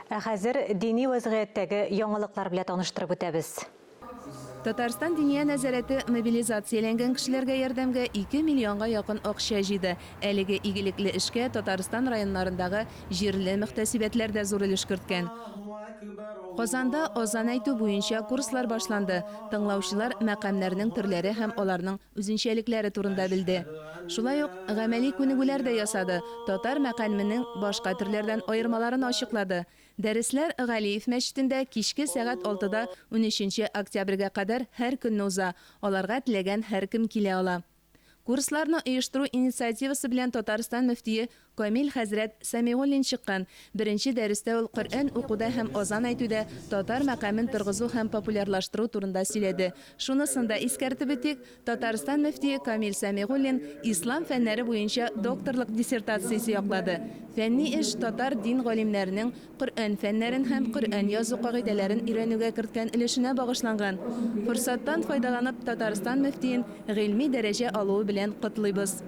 Хәзер дини вазгыятьтәге яңалыклар белән таныштырып үтәбез. Татарстан Диния нәзарәте мобилизацияләнгән кешеләргә ярдәмгә 2 миллионга якын акча җыйды. Әлеге игелекле эшкә Татарстан районнарындагы җирле мөхтәсибәтләр дә зур өлеш керткән. Казанда азан әйтү буенча курслар башланды. Тыңлаучылар мәкамнәрнең төрләре һәм аларның үзенчәлекләре турында білде. Шулай ук гамәли күнегүләр дә ясады. Татар мәкалменең башка төрләрдән аермаларын ачыклады. Дәресләр Галиев мәчетендә кичке сәгать 6-да 13 октябрьгә кадәр һәр көнне уза. Аларга теләгән һәркем килә ала. Курсларны оештыру инициативасы белән Татарстан мөфтие Камил хәзрәт Сәмигуллин чыккан. Беренче дәрестә ул Коръән укуда һәм азан әйтүдә татар мәкамен торгызу һәм популярлаштыру турында сөйләде. Шунысын да искәртеп үтик, Татарстан мөфтие Камил Сәмигуллин ислам фәннәре буенча докторлык диссертациясе яклады. Фәнни эш татар дин галимнәренең Коръән фәннәрен һәм Коръән язу кагыйдәләрен өйрәнүгә керткән өлешенә багышланган. Форсаттан файдаланып Татарстан мөфтиен гыйльми дәрәҗә алуы белән котлыйбыз.